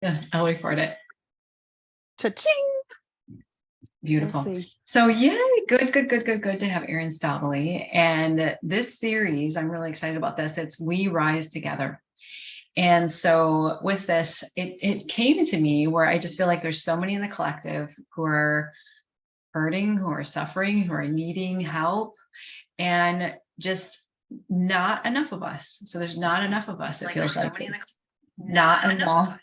Yeah, I'll record it. Cha-ching. Beautiful. We'll So yay, good to have Erin Stabile. And this series, I'm really excited about this. It's We Rise Together. And so with this, it came to me where I just feel like there's so many in the collective who are hurting, who are suffering, who are needing help, and just not enough of us. So there's not enough of us. It feels like not enough.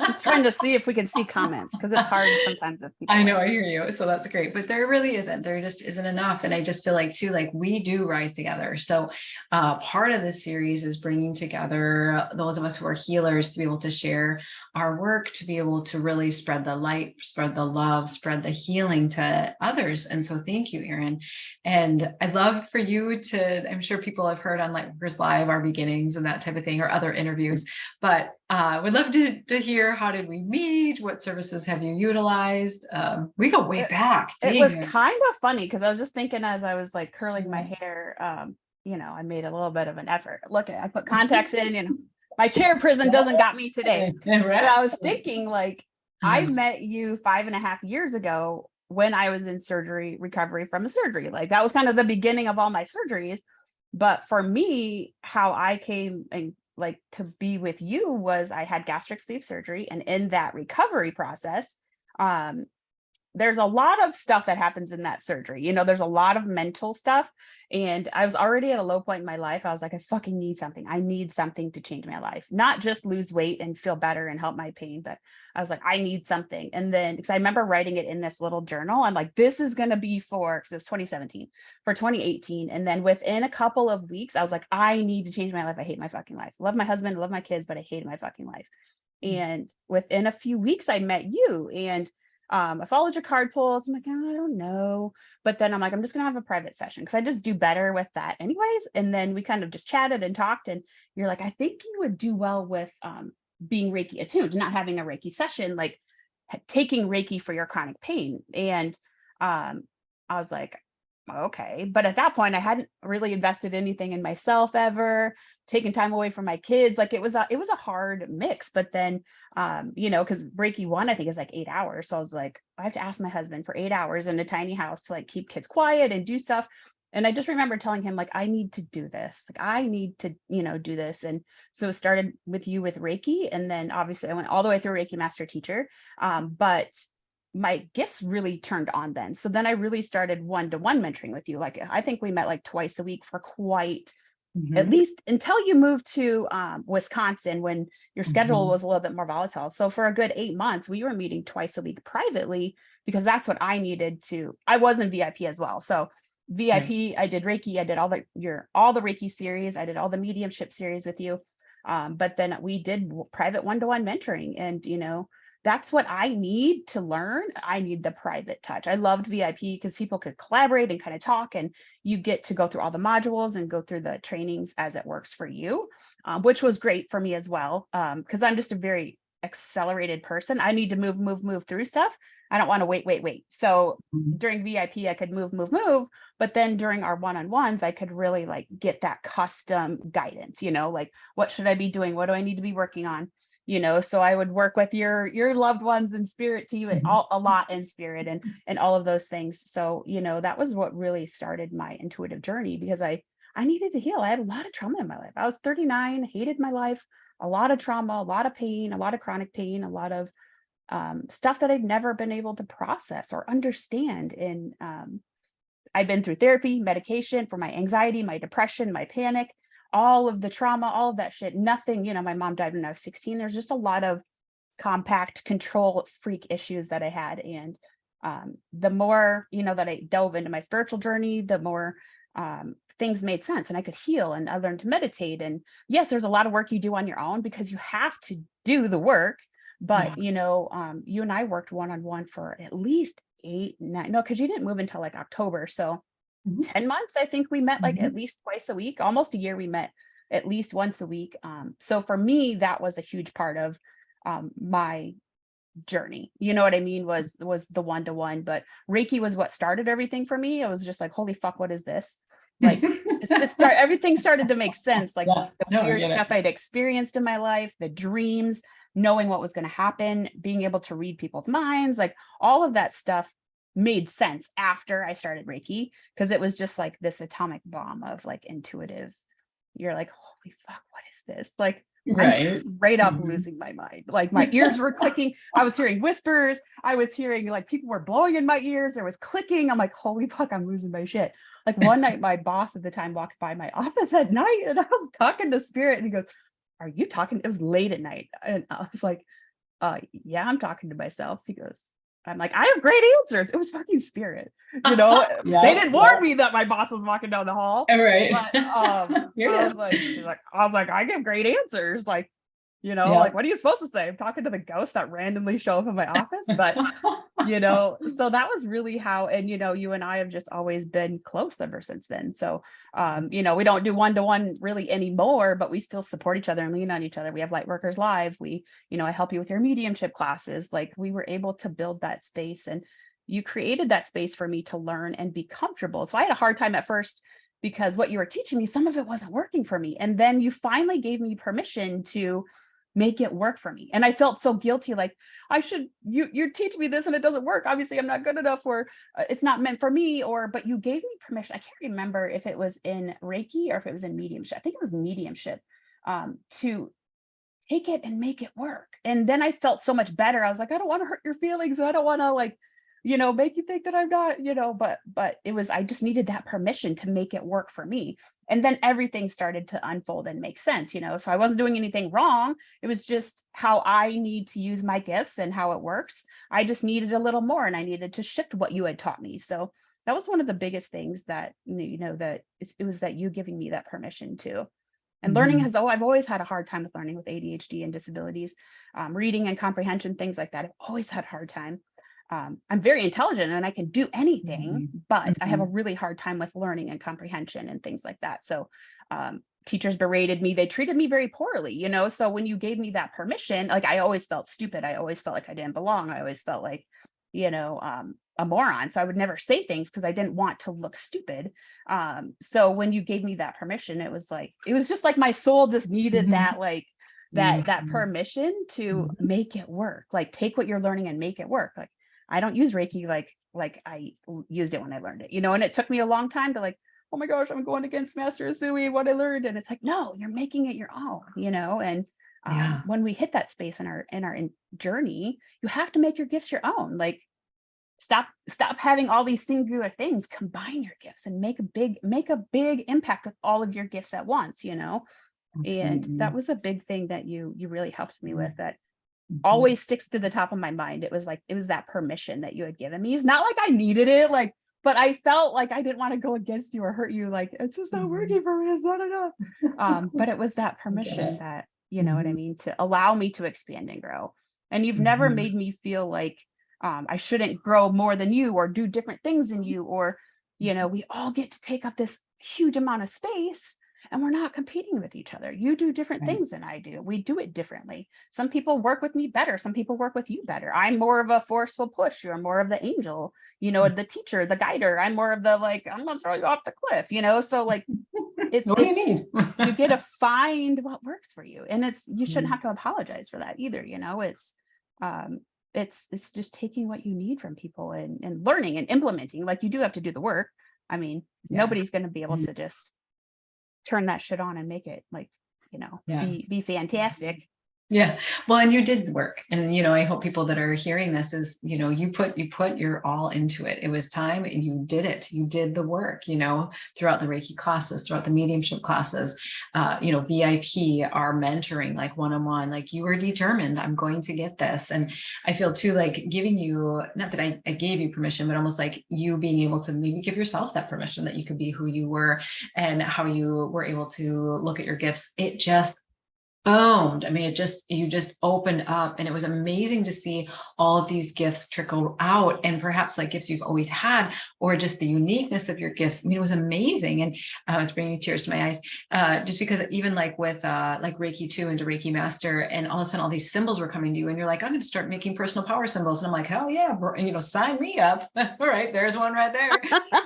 Just trying to see if we can see comments because it's hard sometimes if people I know, I hear you. So that's great. But there really isn't. There just isn't enough. And I just feel like too, like we do rise together. So part of this series is bringing together those of us who are healers to be able to share our work, to be able to really spread the light, spread the love, spread the healing to others. And so thank you, Erin. And I'd love for you to, I'm sure people have heard on Lightworkers Live, our beginnings and that type of thing, or other interviews, but would love to hear, how did we meet? What services have you utilized? We go way back. It was kind of funny because I was just thinking as I was like curling my hair, I made a little bit of an effort. Look, I put contacts in, my chair prison doesn't got me today. Right. But I was thinking I met you 5.5 years ago when I was in recovery from a surgery. Like that was kind of the beginning of all my surgeries. But for me, how I came and to be with you was I had gastric sleeve surgery, and in that recovery process, there's a lot of stuff that happens in that surgery. There's a lot of mental stuff, and I was already at a low point in my life. I was like, I fucking need something. I need something to change my life, not just lose weight and feel better and help my pain, but I was like, I need something. And then, because I remember writing it in this little journal, I'm like, this is going to be because it was 2017 for 2018. And then within a couple of weeks, I was like, I need to change my life. I hate my fucking life. Love my husband, love my kids, but I hate my fucking life. And within a few weeks, I met you, and I followed your card pulls. I'm like, oh, I don't know. But then I'm like, I'm just going to have a private session because I just do better with that anyways. And then we kind of just chatted and talked, and you're like, I think you would do well with being Reiki attuned, not having a Reiki session, like taking Reiki for your chronic pain. And I was like, okay. But at that point, I hadn't really invested anything in myself ever, taken time away from my kids. Like it was a hard mix. But then, because Reiki 1, I think is like 8 hours. So I was like, I have to ask my husband for 8 hours in a tiny house to keep kids quiet and do stuff. And I just remember telling him, I need to do this. I need to, do this. And so it started with you with Reiki. And then obviously I went all the way through Reiki Master Teacher. But my gifts really turned on then. So then I really started one-to-one mentoring with you. I think we met twice a week for quite at least until you moved to Wisconsin, when your schedule was a little bit more volatile. So for a good 8 months, we were meeting twice a week privately because that's what I needed to. I was in VIP as well. So VIP, I did Reiki, I did all the Reiki series, I did all the mediumship series with you. But then we did private one-to-one mentoring, and that's what I need to learn. I need the private touch. I loved VIP because people could collaborate and kind of talk, and you get to go through all the modules and go through the trainings as it works for you, which was great for me as well. Because I'm just a very accelerated person. I need to move through stuff. I don't want to wait. So during VIP, I could move. But then during our one-on-ones, I could really get that custom guidance, what should I be doing? What do I need to be working on? So I would work with your loved ones in spirit team, and a lot in spirit and all of those things. So, that was what really started my intuitive journey, because I needed to heal. I had a lot of trauma in my life. I was 39, hated my life, a lot of trauma, a lot of pain, a lot of chronic pain, a lot of stuff that I've never been able to process or understand. And I've been through therapy, medication for my anxiety, my depression, my panic, all of the trauma, all of that shit. Nothing, my mom died when I was 16. There's just a lot of compact control freak issues that I had. And the more, that I dove into my spiritual journey, the more things made sense, and I could heal, and I learned to meditate. And yes, there's a lot of work you do on your own because you have to do the work. But, you and I worked one-on-one for at least 8, 9, no, because you didn't move until October. So 10 months, I think we met at least twice a week. Almost a year, we met at least once a week. So for me, that was a huge part of my journey. You know what I mean? Was the one-to-one, but Reiki was what started everything for me. It was just holy fuck, what is this? Everything started to make sense. The weird stuff I'd experienced in my life, the dreams, knowing what was going to happen, being able to read people's minds, like all of that stuff made sense after I started Reiki, because it was just like this atomic bomb of like intuitive. You're like, holy fuck, what is this? Like, Right. I'm straight up losing my mind. Like my ears were clicking. I was hearing whispers. I was hearing like people were blowing in my ears. There was clicking. I'm like, holy fuck, I'm losing my shit. Like one night, my boss at the time walked by my office at night and I was talking to spirit and he goes, are you talking? It was late at night. And I was like, yeah, I'm talking to myself. He goes, I'm like, I have great answers. It was fucking spirit. You know, they didn't warn me that my boss was walking down the hall. Right. But I was like, I give great answers. Like, you know, like, what are you supposed to say? I'm talking to the ghosts that randomly show up in my office. But, you know, so that was really how, and, you know, you and I have just always been close ever since then. So, you know, we don't do one-to-one really anymore, but we still support each other and lean on each other. We have Lightworkers Live. We, you know, I help you with your mediumship classes. Like we were able to build that space, and you created that space for me to learn and be comfortable. So I had a hard time at first because what you were teaching me, some of it wasn't working for me. And then you finally gave me permission to make it work for me. And I felt so guilty, like you're teaching me this and it doesn't work. Obviously I'm not good enough, or it's not meant for me, but you gave me permission. I can't remember if it was in Reiki or if it was in mediumship. I think it was mediumship, to take it and make it work. And then I felt so much better. I was like, I don't want to hurt your feelings. I don't want to like, you know, make you think that I'm not, you know, but it was, I just needed that permission to make it work for me. And then everything started to unfold and make sense, you know, so I wasn't doing anything wrong. It was just how I need to use my gifts and how it works. I just needed a little more, and I needed to shift what you had taught me. So that was one of the biggest things that, you know, that it was that you giving me that permission to. And learning I've always had a hard time with learning with ADHD and disabilities, reading and comprehension, things like that. I've always had a hard time. I'm very intelligent and I can do anything, but I have a really hard time with learning and comprehension and things like that. So teachers berated me. They treated me very poorly, you know? So when you gave me that permission, like I always felt stupid. I always felt like I didn't belong. I always felt like, you know, a moron. So I would never say things because I didn't want to look stupid. So when you gave me that permission, it was just like my soul just needed that, like that permission to make it work. Like take what you're learning and make it work. Like I don't use Reiki like I used it when I learned it, you know, and it took me a long time to like, oh my gosh, I'm going against Master Asui, what I learned. And it's like, no, you're making it your own, you know, and when we hit that space in our journey, you have to make your gifts your own. Like stop having all these singular things, combine your gifts and make a big impact with all of your gifts at once, you know. And that was a big thing that you really helped me with, that always sticks to the top of my mind. It was that permission that you had given me. It's not like I needed it, like, but I felt like I didn't want to go against you or hurt you. Like, it's just not working for me. It's not enough. But it was that permission that, you know what I mean, to allow me to expand and grow. And you've never made me feel like I shouldn't grow more than you or do different things than you, or, you know, we all get to take up this huge amount of space. And we're not competing with each other. You do different things than I do. We do it differently. Some people work with me better. Some people work with you better. I'm more of a forceful push. You're more of the angel, you know, the teacher, the guider. I'm more of the, like, I'm going to throw you off the cliff, you know? So like, you get to find what works for you. And you shouldn't have to apologize for that either. You know, it's just taking what you need from people and learning and implementing. Like you do have to do the work. I mean, nobody's going to be able to just turn that shit on and make it, like, you know, be fantastic. Yeah. Well, and you did the work. And, you know, I hope people that are hearing this is, you know, you put your all into it. It was time and you did it. You did the work, you know, throughout the Reiki classes, throughout the mediumship classes, you know, VIP, our mentoring, like one-on-one, like you were determined, I'm going to get this. And I feel too, like giving you, not that I gave you permission, but almost like you being able to maybe give yourself that permission that you could be who you were and how you were able to look at your gifts. It just boomed. I mean, you just opened up, and it was amazing to see all of these gifts trickle out, and perhaps like gifts you've always had, or just the uniqueness of your gifts. I mean, it was amazing. And it's bringing tears to my eyes, just because even like with like Reiki 2 into Reiki Master, and all of a sudden all these symbols were coming to you, and you're like, I'm going to start making personal power symbols. And I'm like, hell yeah, bro, you know, sign me up. All right, there's one right there.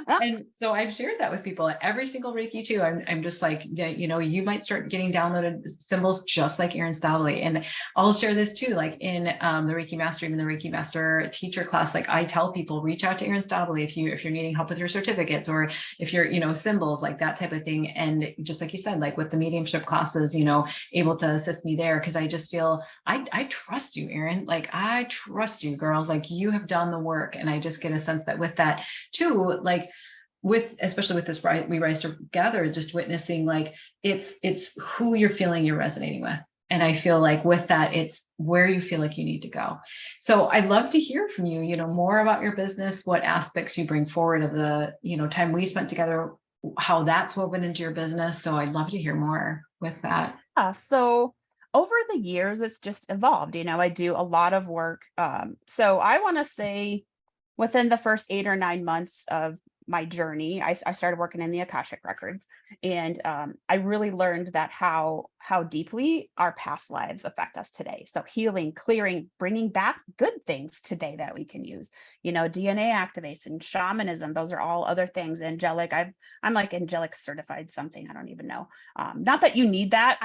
And so I've shared that with people at every single Reiki 2. I'm just like, you know, you might start getting downloaded symbols. just like Erin Stabile. And I'll share this too, like in the Reiki Master, even the Reiki Master teacher class, like I tell people, reach out to Erin Stabile if you're needing help with your certificates, or if you're, symbols, like that type of thing. And just like you said, like with the mediumship classes, able to assist me there. Cause I just feel I trust you, Erin. Like I trust you, girls. Like you have done the work. And I just get a sense that with that too, like especially with this We Rise Together, just witnessing like it's who you're feeling you're resonating with. And I feel like with that, it's where you feel like you need to go. So I'd love to hear from you, more about your business, what aspects you bring forward of the, time we spent together, how that's woven into your business. So I'd love to hear more with that. So over the years, it's just evolved. I do a lot of work. So I want to say within the first 8 or 9 months of my journey, I started working in the Akashic records, and I really learned that how deeply our past lives affect us today. So healing, clearing, bringing back good things today that we can use. DNA activation, shamanism, those are all other things. Angelic, I'm like angelic certified something, I don't even know. Not that you need that.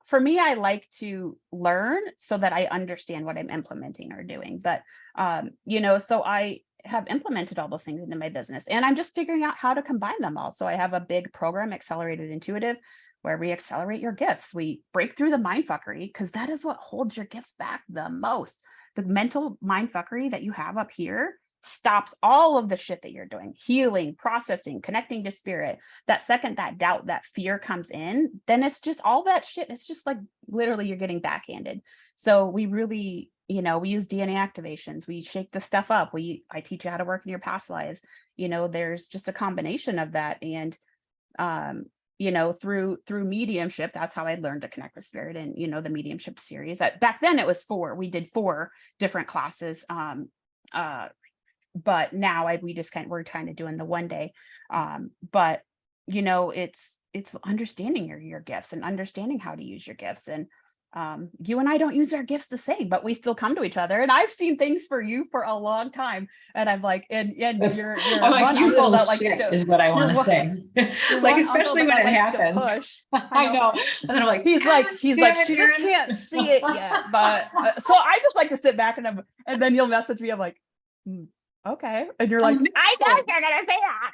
For me, I like to learn so that I understand what I'm implementing or doing. But so I have implemented all those things into my business, and I'm just figuring out how to combine them all. So I have a big program, Accelerated Intuitive, where we accelerate your gifts. We break through the mind fuckery, because that is what holds your gifts back the most. The mental mind fuckery that you have up here stops all of the shit that you're doing, healing, processing, connecting to spirit. That second that doubt, that fear comes in, then it's just all that shit. It's just like literally you're getting backhanded. So we really, we use DNA activations. We shake the stuff up. I teach you how to work in your past lives. There's just a combination of that. And, through mediumship, that's how I learned to connect with spirit. And, the mediumship series back then we did 4 different classes. But now we're kind of doing the one day. But it's understanding your gifts and understanding how to use your gifts. And you and I don't use our gifts the same, but we still come to each other. And I've seen things for you for a long time. And I'm like, and you're I'm like, one you uncle little that likes shit to, is what I want to say. Like, especially when it happens. Push. I know. And then I'm like, he's like, she just Erin. can't see it yet. But so I just like to sit back and then you'll message me. I'm like, okay. And you're like, I know you're gonna say that.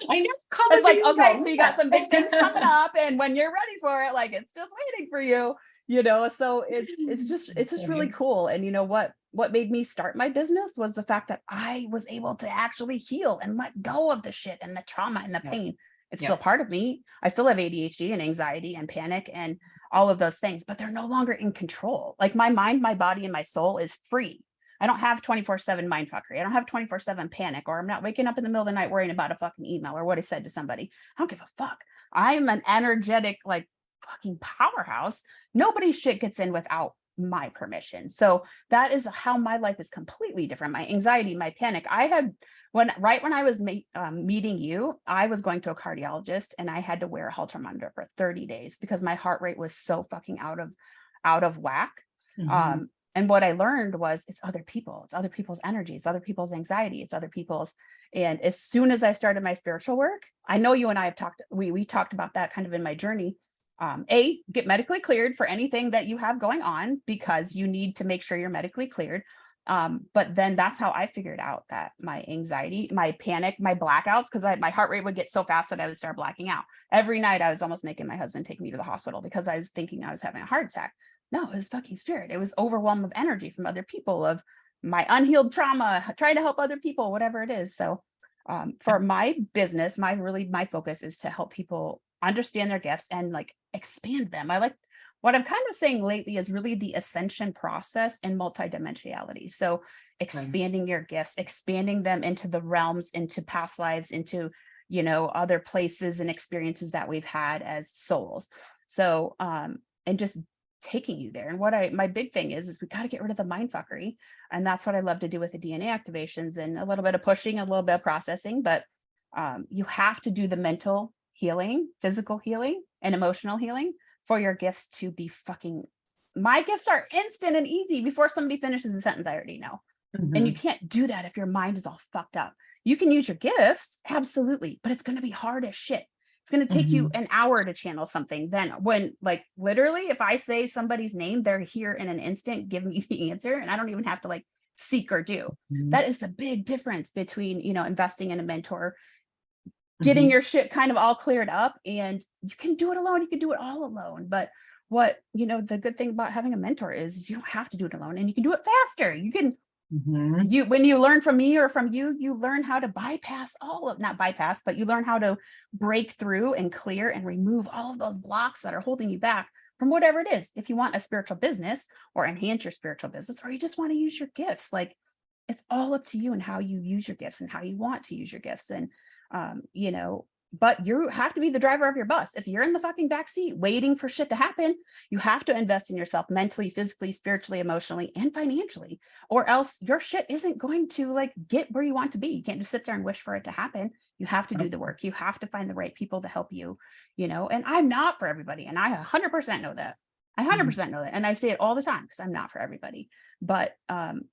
I know. It's like, okay, so you got some big things coming up, and when you're ready for it, like it's just waiting for you, so it's just really cool. And what made me start my business was the fact that I was able to actually heal and let go of the shit and the trauma and the pain. It's still part of me. I still have ADHD and anxiety and panic and all of those things, but they're no longer in control. Like my mind, my body, and my soul is free. I don't have 24/7 mind fuckery. I don't have 24/7 panic, or I'm not waking up in the middle of the night worrying about a fucking email or what I said to somebody. I don't give a fuck. I'm an energetic, like fucking powerhouse. Nobody's shit gets in without my permission. So that is how my life is completely different. My anxiety, my panic. I had when I was meeting you, I was going to a cardiologist, and I had to wear a Holter monitor for 30 days because my heart rate was so fucking out of whack. Mm-hmm. And what I learned was it's other people, it's other people's energy, it's other people's anxiety, it's other people's. And as soon as I started my spiritual work, I know you and I have talked, we talked about that kind of in my journey. Get medically cleared for anything that you have going on, because you need to make sure you're medically cleared. But then that's how I figured out that my anxiety, my panic, my blackouts, because my heart rate would get so fast that I would start blacking out. Every night I was almost making my husband take me to the hospital because I was thinking I was having a heart attack. No, it was fucking spirit. It was overwhelm of energy from other people, of my unhealed trauma, trying to help other people, whatever it is. So for my business, my focus is to help people understand their gifts and like expand them. What I'm kind of saying lately is really the ascension process and multidimensionality. So expanding your gifts, expanding them into the realms, into past lives, into, other places and experiences that we've had as souls. So, and just taking you there. And my big thing is we got to get rid of the mind fuckery. And that's what I love to do with the DNA activations, and a little bit of pushing, a little bit of processing, but you have to do the mental healing, physical healing, and emotional healing for your gifts to be fucking, my gifts are instant and easy. Before somebody finishes a sentence, I already know. Mm-hmm. And you can't do that if your mind is all fucked up. You can use your gifts, absolutely, but it's going to be hard as shit. It's going to take you an hour to channel something. Then when, like, literally, if I say somebody's name, they're here in an instant, give me the answer, and I don't even have to like seek or do. That is the big difference between, you know, investing in a mentor, getting your shit kind of all cleared up, and you can do it alone. You can do it all alone. But what, you know, the good thing about having a mentor is you don't have to do it alone, and you can do it faster. You can, when you learn from me or from you, you learn how to bypass not bypass, but you learn how to break through and clear and remove all of those blocks that are holding you back from whatever it is. If you want a spiritual business or enhance your spiritual business, or you just want to use your gifts, like, it's all up to you and how you use your gifts and how you want to use your gifts. And, you know, but you have to be the driver of your bus. If you're in the fucking backseat waiting for shit to happen, you have to invest in yourself mentally, physically, spiritually, emotionally, and financially, or else your shit isn't going to like get where you want to be. You can't just sit there and wish for it to happen. You have to do the work. You have to find the right people to help you, you know, and I'm not for everybody. And I 100% know that. I 100% know that. And I say it all the time because I'm not for everybody. But,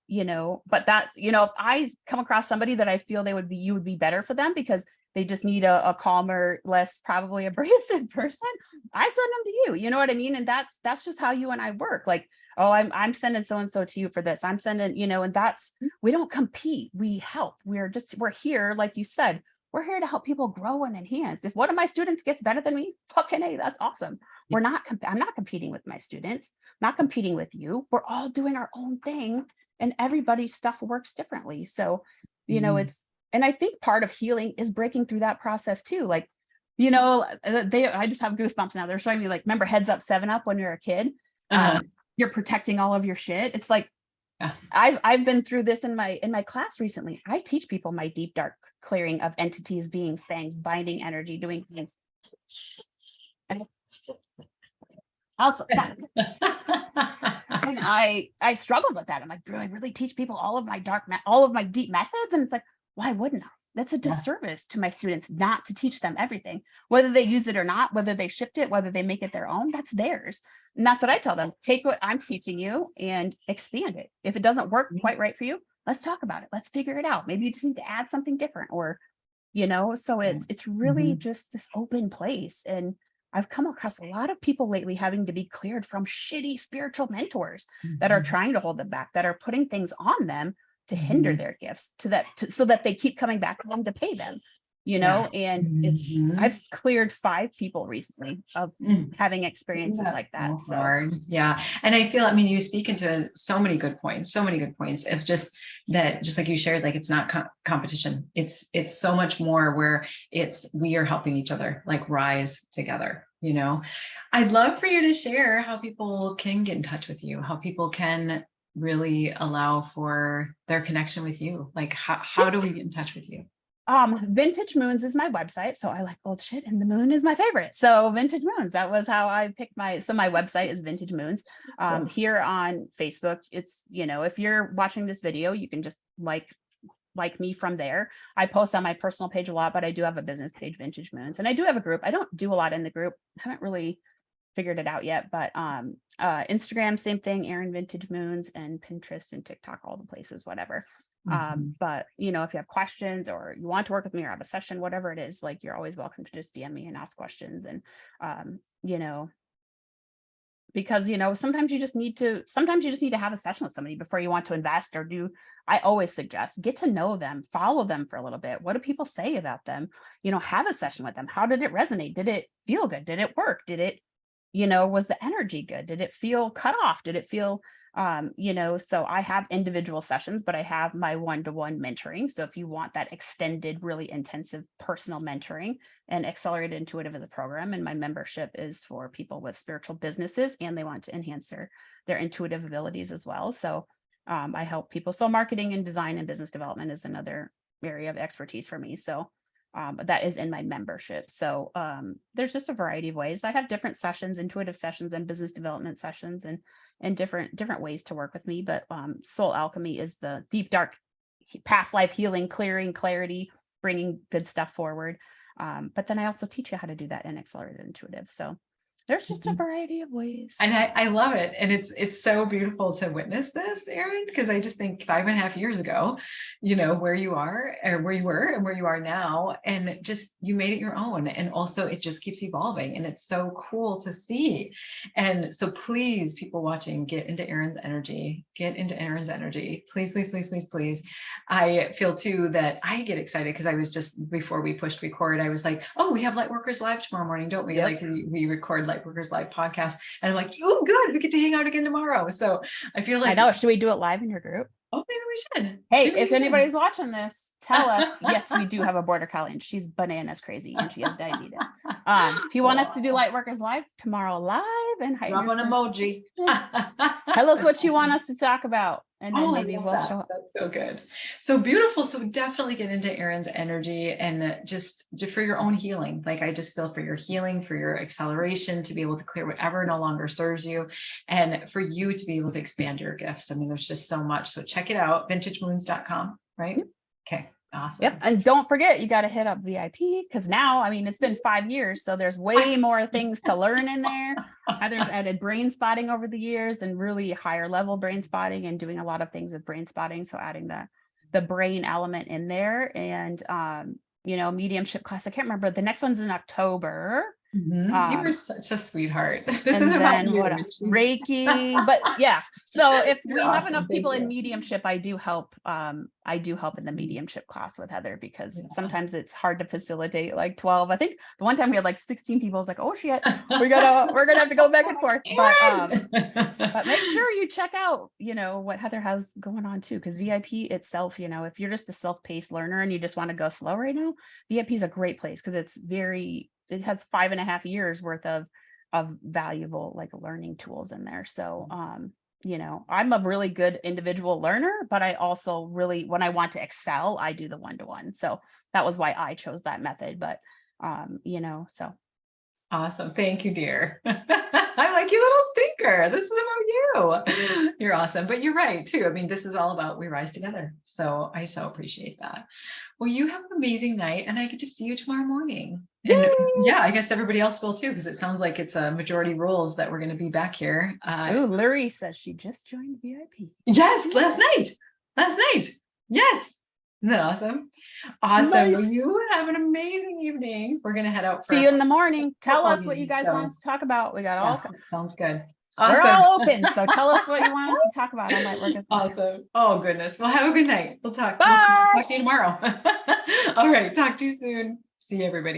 you know, but that's, you know, if I come across somebody that I feel you would be better for them because they just need a calmer, less probably abrasive person, I send them to you. You know what I mean? And that's just how you and I work. Like, oh, I'm sending so-and-so to you for this. I'm sending, you know, and we don't compete. We help. We're here, like you said, we're here to help people grow and enhance. If one of my students gets better than me, fucking A, that's awesome. I'm not competing with my students, not competing with you. We're all doing our own thing, and everybody's stuff works differently. So, you know, and I think part of healing is breaking through that process too. Like, you know, I just have goosebumps now. They're showing me, like, remember Heads Up 7-Up when you're a kid? You're protecting all of your shit. It's like, I've been through this in my class recently. I teach people my deep, dark clearing of entities, beings, things, binding energy, doing things. Also, and I struggled with that. I'm like, do I really teach people all of my deep methods? And it's like, why wouldn't I? That's a disservice to my students not to teach them everything, whether they use it or not, whether they shift it, whether they make it their own, that's theirs. And that's what I tell them. Take what I'm teaching you and expand it. If it doesn't work quite right for you, let's talk about it. Let's figure it out. Maybe you just need to add something different, or, you know, so it's really just this open place. And I've come across a lot of people lately having to be cleared from shitty spiritual mentors that are trying to hold them back, that are putting things on them to hinder their gifts, so that they keep coming back home to pay them, you know. And I've cleared 5 people recently of having experiences like that. So hard. Yeah. And I feel, I mean, you speak into so many good points of just that, just like you shared, like, it's not competition. It's so much more where we are helping each other, like, rise together, you know. I'd love for you to share how people can get in touch with you, how people can really allow for their connection with you. Like, how do we get in touch with you? Vintage Moons is my website. So I like old shit, and the moon is my favorite. So Vintage Moons, that was how I picked my website is Vintage Moons. Here on Facebook, it's, you know, if you're watching this video, you can just like me from there. I post on my personal page a lot, but I do have a business page, Vintage Moons. And I do have a group. I don't do a lot in the group. I haven't really figured it out yet, but Instagram, same thing, Erin Vintage Moons, and Pinterest and TikTok, all the places, whatever. But, you know, if you have questions or you want to work with me or have a session, whatever it is, like, you're always welcome to just DM me and ask questions. And, you know, because, you know, sometimes you just need to have a session with somebody before you want to invest or do. I always suggest get to know them, follow them for a little bit. What do people say about them? You know, have a session with them. How did it resonate? Did it feel good? Did it work? Did it, you know, was the energy good? Did it feel cut off? Did it feel, you know, so I have individual sessions, but I have my one-to-one mentoring. So if you want that extended, really intensive personal mentoring, and Accelerated Intuitive is a program, and my membership is for people with spiritual businesses and they want to enhance their intuitive abilities as well. So I help people. So marketing and design and business development is another area of expertise for me. So that is in my membership. So there's just a variety of ways. I have different sessions, intuitive sessions and business development sessions, and different ways to work with me. But Soul Alchemy is the deep, dark, past life healing, clearing, clarity, bringing good stuff forward. But then I also teach you how to do that in Accelerated Intuitive. So There's just a variety of ways. And I love it. And it's so beautiful to witness this, Erin, because I just think 5.5 years ago, where you are or where you were and where you are now, and just you made it your own. And also it just keeps evolving. And it's so cool to see. And so please, people watching, get into Erin's energy. Get into Erin's energy. Please, please, please, please, please. I feel too that I get excited because I was just, before we pushed record, I was like, oh, we have Lightworkers Live tomorrow morning, don't we? Yep. Like we record Lightworkers Live podcast. And I'm like, oh, good. We get to hang out again tomorrow. So I feel like, I know. Should we do it live in your group? Oh, maybe we should. Hey, Maybe if anybody's watching this, tell us. Yes, we do have a border collie and she's bananas crazy and she has diabetes. If you want us to do Lightworkers Live tomorrow live and drop an emoji. Tell us what you want us to talk about. And then maybe we'll show up. That's so good. So beautiful. So definitely get into Erin's energy and just for your own healing. Like I just feel for your healing, for your acceleration, to be able to clear whatever no longer serves you, and for you to be able to expand your gifts. I mean, there's just so much. So check it out, vintagemoons.com, right? Okay. Awesome. Yep. And don't forget, you got to hit up VIP because now, I mean, it's been 5 years, so there's way more things to learn in there. Heather's added brain spotting over the years and really higher level brain spotting and doing a lot of things with brain spotting. So adding the brain element in there and, mediumship class. I can't remember. The next one's in October. Mm-hmm. You were such a sweetheart. This is about you. What else? Reiki, but yeah. So if we have enough people in mediumship, I do help. I do help in the mediumship class with Heather because sometimes it's hard to facilitate like 12. I think the one time we had like 16 people. I was like, oh shit, we're gonna have to go back and forth. But make sure you check out, what Heather has going on too, because VIP itself, if you're just a self-paced learner and you just want to go slow right now, VIP is a great place because it has 5.5 years worth of valuable like learning tools in there. So, I'm a really good individual learner, but I also really, when I want to excel, I do the one-to-one. So that was why I chose that method. But, so. Awesome. Thank you, dear. I'm like, you little stinker. This is about you. You're awesome. But you're right too. I mean, this is all about we rise together. So I so appreciate that. Well, you have an amazing night and I get to see you tomorrow morning. And yeah, I guess everybody else will too, because it sounds like it's a majority rules that we're going to be back here. Larry says she just joined VIP. Yes, last night. Yes. Isn't that awesome? Awesome. Nice. Well, you have an amazing evening. We're going to head out. See you in the morning. Tell us what you guys want us to talk about. We got all. Sounds good. Awesome. We're all open. So tell us what you want us to talk about. I might work as awesome. Oh, goodness. Well, have a good night. We'll talk. Bye. We'll talk to you tomorrow. All right. Talk to you soon. See you, everybody.